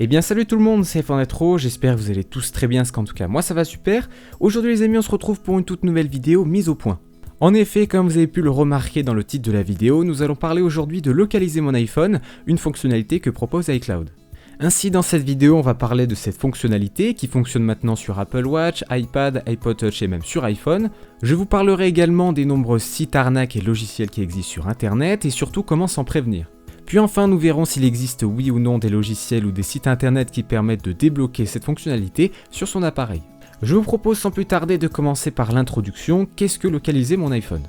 Eh bien salut tout le monde, c'est F1Retro, j'espère que vous allez tous très bien, parce qu'en tout cas moi ça va super. Aujourd'hui les amis, on se retrouve pour une toute nouvelle vidéo mise au point. En effet, comme vous avez pu le remarquer dans le titre de la vidéo, nous allons parler aujourd'hui de localiser mon iPhone, une fonctionnalité que propose iCloud. Ainsi dans cette vidéo on va parler de cette fonctionnalité qui fonctionne maintenant sur Apple Watch, iPad, iPod Touch et même sur iPhone. Je vous parlerai également des nombreux sites arnaques et logiciels qui existent sur internet et surtout comment s'en prévenir. Puis enfin, nous verrons s'il existe oui ou non des logiciels ou des sites internet qui permettent de débloquer cette fonctionnalité sur son appareil. Je vous propose sans plus tarder de commencer par l'introduction, qu'est-ce que localiser mon iPhone ?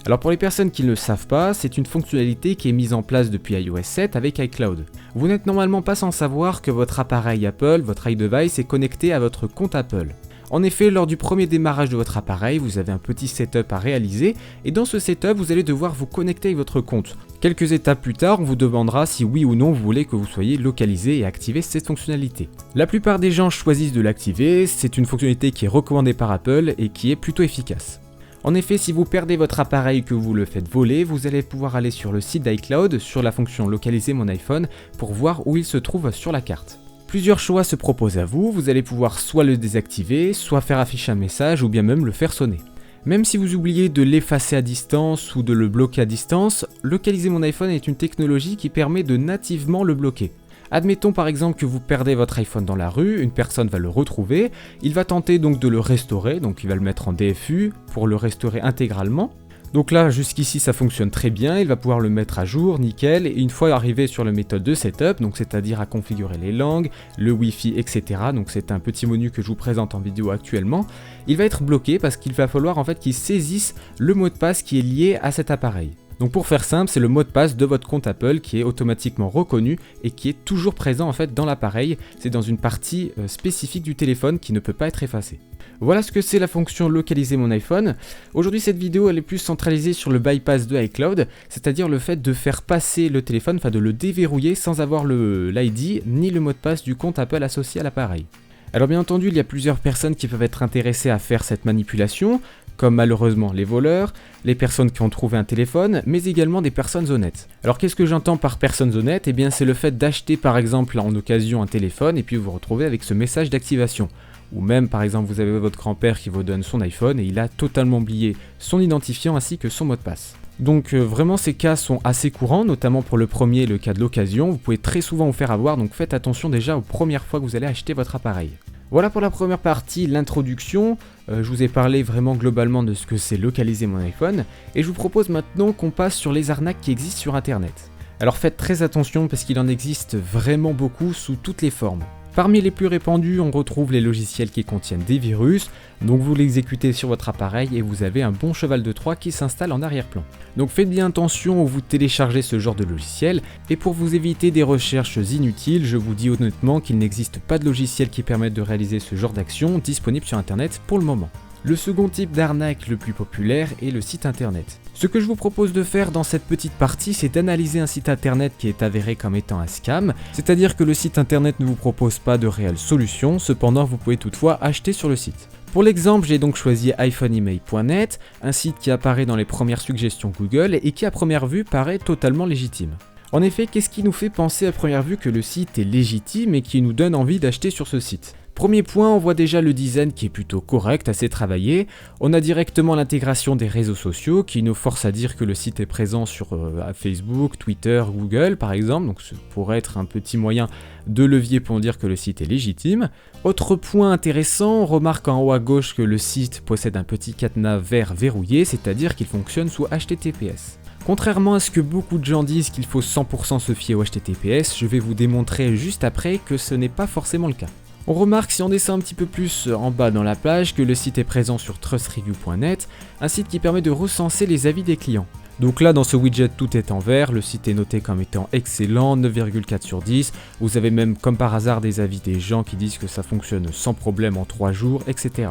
Alors pour les personnes qui ne le savent pas, c'est une fonctionnalité qui est mise en place depuis iOS 7 avec iCloud. Vous n'êtes normalement pas sans savoir que votre appareil Apple, votre iDevice est connecté à votre compte Apple. En effet, lors du premier démarrage de votre appareil, vous avez un petit setup à réaliser et dans ce setup, vous allez devoir vous connecter avec votre compte. Quelques étapes plus tard, on vous demandera si oui ou non vous voulez que vous soyez localisé et activer cette fonctionnalité. La plupart des gens choisissent de l'activer, c'est une fonctionnalité qui est recommandée par Apple et qui est plutôt efficace. En effet, si vous perdez votre appareil et que vous le faites voler, vous allez pouvoir aller sur le site d'iCloud, sur la fonction localiser mon iPhone, pour voir où il se trouve sur la carte. Plusieurs choix se proposent à vous, vous allez pouvoir soit le désactiver, soit faire afficher un message ou bien même le faire sonner. Même si vous oubliez de l'effacer à distance ou de le bloquer à distance, localiser mon iPhone est une technologie qui permet de nativement le bloquer. Admettons par exemple que vous perdez votre iPhone dans la rue, une personne va le retrouver, il va tenter donc de le restaurer, donc il va le mettre en DFU pour le restaurer intégralement. Donc là, jusqu'ici, ça fonctionne très bien, il va pouvoir le mettre à jour, nickel, et une fois arrivé sur la méthode de setup, donc c'est-à-dire à configurer les langues, le Wi-Fi, etc., donc c'est un petit menu que je vous présente en vidéo actuellement, il va être bloqué parce qu'il va falloir en fait qu'il saisisse le mot de passe qui est lié à cet appareil. Donc pour faire simple, c'est le mot de passe de votre compte Apple qui est automatiquement reconnu et qui est toujours présent en fait dans l'appareil, c'est dans une partie spécifique du téléphone qui ne peut pas être effacée. Voilà ce que c'est la fonction localiser mon iPhone. Aujourd'hui cette vidéo elle est plus centralisée sur le bypass de iCloud, c'est-à-dire le fait de faire passer le téléphone, enfin de le déverrouiller sans avoir l'ID ni le mot de passe du compte Apple associé à l'appareil. Alors bien entendu il y a plusieurs personnes qui peuvent être intéressées à faire cette manipulation, comme malheureusement les voleurs, les personnes qui ont trouvé un téléphone, mais également des personnes honnêtes. Alors qu'est-ce que j'entends par personnes honnêtes ? Eh bien c'est le fait d'acheter par exemple en occasion un téléphone et puis vous vous retrouvez avec ce message d'activation. Ou même par exemple vous avez votre grand-père qui vous donne son iPhone et il a totalement oublié son identifiant ainsi que son mot de passe. Donc vraiment ces cas sont assez courants, notamment pour le premier, le cas de l'occasion, vous pouvez très souvent vous faire avoir, donc faites attention déjà aux premières fois que vous allez acheter votre appareil. Voilà pour la première partie, l'introduction, je vous ai parlé vraiment globalement de ce que c'est localiser mon iPhone, et je vous propose maintenant qu'on passe sur les arnaques qui existent sur internet. Alors faites très attention parce qu'il en existe vraiment beaucoup sous toutes les formes. Parmi les plus répandus, on retrouve les logiciels qui contiennent des virus, donc vous l'exécutez sur votre appareil et vous avez un bon cheval de Troie qui s'installe en arrière-plan. Donc faites bien attention où vous téléchargez ce genre de logiciel, et pour vous éviter des recherches inutiles, je vous dis honnêtement qu'il n'existe pas de logiciel qui permette de réaliser ce genre d'action disponible sur internet pour le moment. Le second type d'arnaque le plus populaire est le site internet. Ce que je vous propose de faire dans cette petite partie, c'est d'analyser un site internet qui est avéré comme étant un scam, c'est-à-dire que le site internet ne vous propose pas de réelle solution, cependant vous pouvez toutefois acheter sur le site. Pour l'exemple, j'ai donc choisi iPhoneemail.net, un site qui apparaît dans les premières suggestions Google et qui à première vue paraît totalement légitime. En effet, qu'est-ce qui nous fait penser à première vue que le site est légitime et qui nous donne envie d'acheter sur ce site ? Premier point, on voit déjà le design qui est plutôt correct, assez travaillé. On a directement l'intégration des réseaux sociaux qui nous force à dire que le site est présent sur Facebook, Twitter, Google par exemple, donc ce pourrait être un petit moyen de levier pour dire que le site est légitime. Autre point intéressant, on remarque en haut à gauche que le site possède un petit cadenas vert verrouillé, c'est-à-dire qu'il fonctionne sous HTTPS. Contrairement à ce que beaucoup de gens disent qu'il faut 100% se fier au HTTPS, je vais vous démontrer juste après que ce n'est pas forcément le cas. On remarque si on descend un petit peu plus en bas dans la page que le site est présent sur trustreview.net, un site qui permet de recenser les avis des clients. Donc là dans ce widget tout est en vert, le site est noté comme étant excellent, 9,4 sur 10, vous avez même comme par hasard des avis des gens qui disent que ça fonctionne sans problème en 3 jours, etc.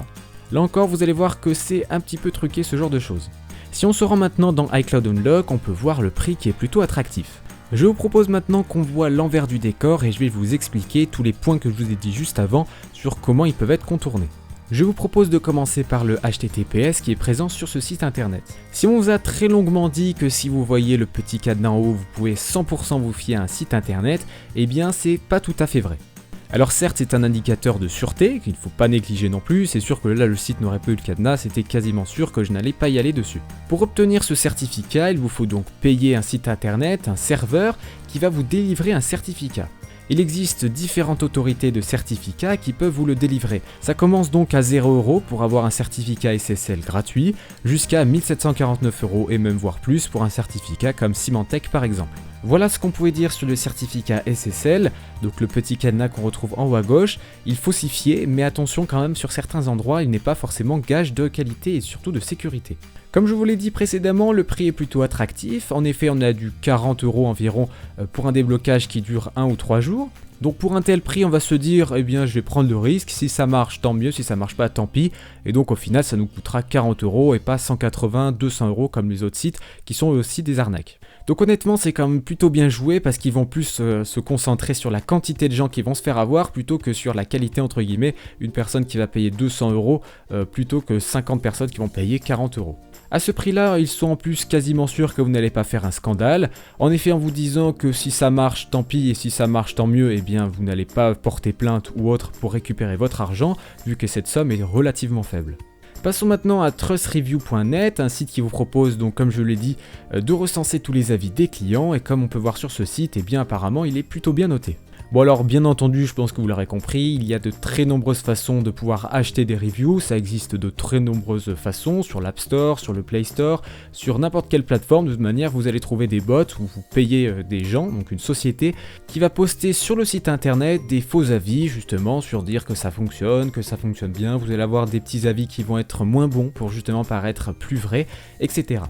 Là encore vous allez voir que c'est un petit peu truqué ce genre de choses. Si on se rend maintenant dans iCloud Unlock, on peut voir le prix qui est plutôt attractif. Je vous propose maintenant qu'on voit l'envers du décor et je vais vous expliquer tous les points que je vous ai dit juste avant sur comment ils peuvent être contournés. Je vous propose de commencer par le HTTPS qui est présent sur ce site internet. Si on vous a très longuement dit que si vous voyez le petit cadenas en haut, vous pouvez 100% vous fier à un site internet, eh bien c'est pas tout à fait vrai. Alors certes c'est un indicateur de sûreté qu'il ne faut pas négliger non plus, c'est sûr que là le site n'aurait pas eu le cadenas, c'était quasiment sûr que je n'allais pas y aller dessus. Pour obtenir ce certificat, il vous faut donc payer un site internet, un serveur qui va vous délivrer un certificat. Il existe différentes autorités de certificats qui peuvent vous le délivrer. Ça commence donc à 0 € pour avoir un certificat SSL gratuit, jusqu'à 1749 € et même voire plus pour un certificat comme Symantec par exemple. Voilà ce qu'on pouvait dire sur le certificat SSL, donc le petit cadenas qu'on retrouve en haut à gauche. Il faut s'y fier, mais attention quand même, sur certains endroits, il n'est pas forcément gage de qualité et surtout de sécurité. Comme je vous l'ai dit précédemment, le prix est plutôt attractif. En effet, on a du 40 € environ pour un déblocage qui dure 1 ou 3 jours. Donc pour un tel prix, on va se dire, eh bien je vais prendre le risque, si ça marche tant mieux, si ça marche pas tant pis. Et donc au final ça nous coûtera 40 € et pas 180, 200 € comme les autres sites qui sont aussi des arnaques. Donc honnêtement c'est quand même plutôt bien joué parce qu'ils vont plus se concentrer sur la quantité de gens qui vont se faire avoir plutôt que sur la qualité entre guillemets, une personne qui va payer 200 € plutôt que 50 personnes qui vont payer 40 €. À ce prix-là, ils sont en plus quasiment sûrs que vous n'allez pas faire un scandale. En effet, en vous disant que si ça marche, tant pis, et si ça marche, tant mieux, eh bien vous n'allez pas porter plainte ou autre pour récupérer votre argent, vu que cette somme est relativement faible. Passons maintenant à trustreview.net, un site qui vous propose donc comme je l'ai dit de recenser tous les avis des clients et comme on peut voir sur ce site, eh bien apparemment il est plutôt bien noté. Bon alors bien entendu, je pense que vous l'aurez compris, il y a de très nombreuses façons de pouvoir acheter des reviews, ça existe de très nombreuses façons sur l'App Store, sur le Play Store, sur n'importe quelle plateforme, de toute manière vous allez trouver des bots où vous payez des gens, donc une société, qui va poster sur le site internet des faux avis justement sur dire que ça fonctionne bien, vous allez avoir des petits avis qui vont être moins bons pour justement paraître plus vrais, etc.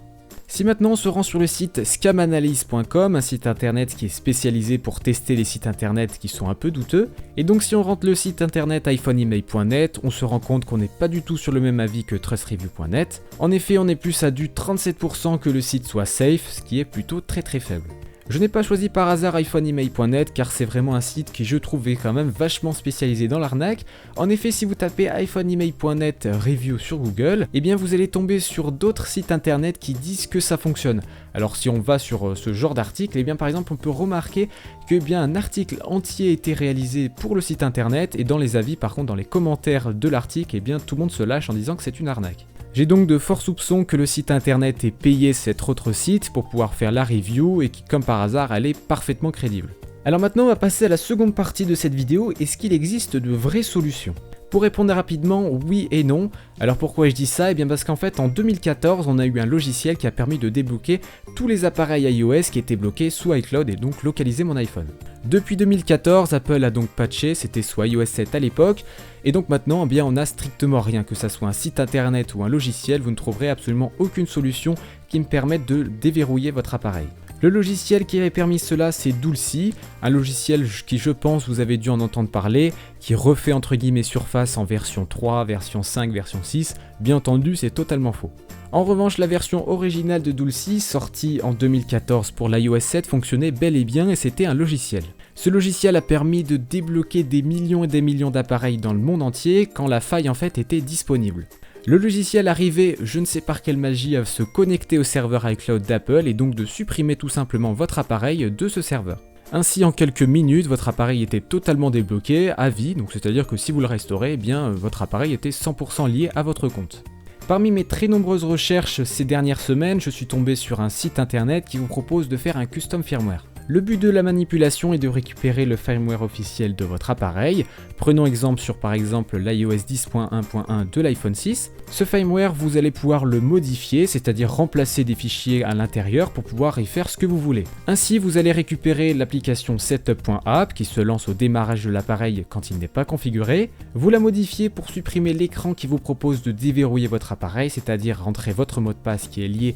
Si maintenant on se rend sur le site scamanalyse.com, un site internet qui est spécialisé pour tester les sites internet qui sont un peu douteux, et donc si on rentre le site internet iPhoneemail.net, on se rend compte qu'on n'est pas du tout sur le même avis que trustreview.net. En effet, on est plus à du 37% que le site soit safe, ce qui est plutôt très faible. Je n'ai pas choisi par hasard iPhoneemail.net car c'est vraiment un site qui je trouvais quand même vachement spécialisé dans l'arnaque. En effet, si vous tapez iPhoneemail.net review sur Google, eh bien vous allez tomber sur d'autres sites internet qui disent que ça fonctionne. Alors si on va sur ce genre d'article, eh bien par exemple on peut remarquer que bien un article entier a été réalisé pour le site internet et dans les avis par contre dans les commentaires de l'article, eh bien tout le monde se lâche en disant que c'est une arnaque. J'ai donc de forts soupçons que le site internet ait payé cet autre site pour pouvoir faire la review et qui comme par hasard elle est parfaitement crédible. Alors maintenant on va passer à la seconde partie de cette vidéo, est-ce qu'il existe de vraies solutions ? Pour répondre rapidement, oui et non. Alors pourquoi je dis ça ? Eh bien parce qu'en fait en 2014 on a eu un logiciel qui a permis de débloquer tous les appareils iOS qui étaient bloqués sous iCloud et donc localiser mon iPhone. Depuis 2014, Apple a donc patché, c'était sous iOS 7 à l'époque, et donc maintenant eh bien, on n'a strictement rien, que ça soit un site internet ou un logiciel, vous ne trouverez absolument aucune solution qui me permette de déverrouiller votre appareil. Le logiciel qui avait permis cela, c'est Dulcie, un logiciel qui je pense vous avez dû en entendre parler, qui refait entre guillemets Surface en version 3, version 5, version 6, bien entendu c'est totalement faux. En revanche, la version originale de Dulcie, sortie en 2014 pour l'iOS 7, fonctionnait bel et bien et c'était un logiciel. Ce logiciel a permis de débloquer des millions et des millions d'appareils dans le monde entier quand la faille en fait était disponible. Le logiciel arrivait, je ne sais par quelle magie, à se connecter au serveur iCloud d'Apple et donc de supprimer tout simplement votre appareil de ce serveur. Ainsi, en quelques minutes, votre appareil était totalement débloqué à vie, donc c'est-à-dire que si vous le restaurez, eh bien votre appareil était 100% lié à votre compte. Parmi mes très nombreuses recherches ces dernières semaines, je suis tombé sur un site internet qui vous propose de faire un custom firmware. Le but de la manipulation est de récupérer le firmware officiel de votre appareil. Prenons exemple sur par exemple l'iOS 10.1.1 de l'iPhone 6. Ce firmware, vous allez pouvoir le modifier, c'est-à-dire remplacer des fichiers à l'intérieur pour pouvoir y faire ce que vous voulez. Ainsi, vous allez récupérer l'application setup.app qui se lance au démarrage de l'appareil quand il n'est pas configuré. Vous la modifiez pour supprimer l'écran qui vous propose de déverrouiller votre appareil, c'est-à-dire rentrer votre mot de passe qui est lié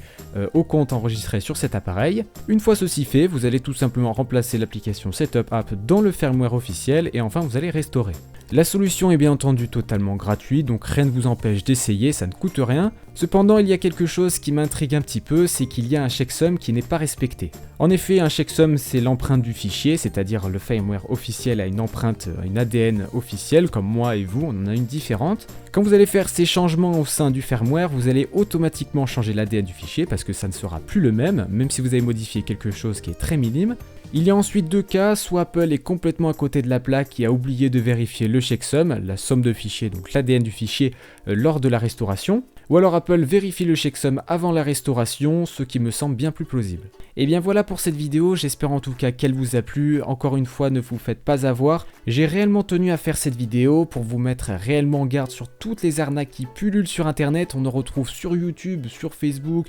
au compte enregistré sur cet appareil. Une fois ceci fait, vous allez tout simplement remplacer l'application Setup App dans le firmware officiel et enfin vous allez restaurer. La solution est bien entendu totalement gratuite, donc rien ne vous empêche d'essayer, ça ne coûte rien. Cependant, il y a quelque chose qui m'intrigue un petit peu, c'est qu'il y a un checksum qui n'est pas respecté. En effet, un checksum, c'est l'empreinte du fichier, c'est-à-dire le firmware officiel a une empreinte, une ADN officielle, comme moi et vous, on en a une différente. Quand vous allez faire ces changements au sein du firmware, vous allez automatiquement changer l'ADN du fichier, parce que ça ne sera plus le même si vous avez modifié quelque chose qui est très minime. Il y a ensuite deux cas, soit Apple est complètement à côté de la plaque et a oublié de vérifier le checksum, la somme de fichiers, donc l'ADN du fichier, lors de la restauration, ou alors Apple vérifie le checksum avant la restauration, ce qui me semble bien plus plausible. Et bien voilà pour cette vidéo, j'espère en tout cas qu'elle vous a plu. Encore une fois, ne vous faites pas avoir. J'ai réellement tenu à faire cette vidéo pour vous mettre réellement en garde sur toutes les arnaques qui pullulent sur internet. On en retrouve sur YouTube, sur Facebook,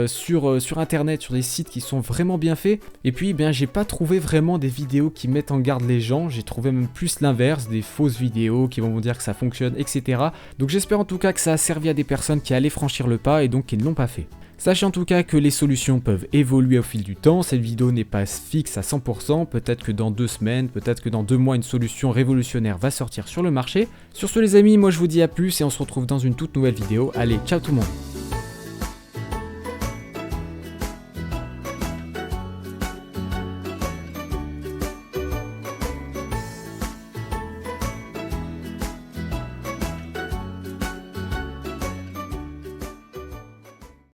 sur internet, sur des sites qui sont vraiment bien faits. Et puis j'ai pas trouvé vraiment des vidéos qui mettent en garde les gens, j'ai trouvé même plus l'inverse, des fausses vidéos qui vont vous dire que ça fonctionne, etc. Donc j'espère en tout cas que ça a servi à des personnes qui allaient franchir le pas et donc qui ne l'ont pas fait. Sachez en tout cas que les solutions peuvent évoluer au fil du temps, cette vidéo n'est pas fixe à 100%, peut-être que dans 2 semaines, peut-être que dans 2 mois une solution révolutionnaire va sortir sur le marché. Sur ce les amis, moi je vous dis à plus et on se retrouve dans une toute nouvelle vidéo. Allez, ciao tout le monde.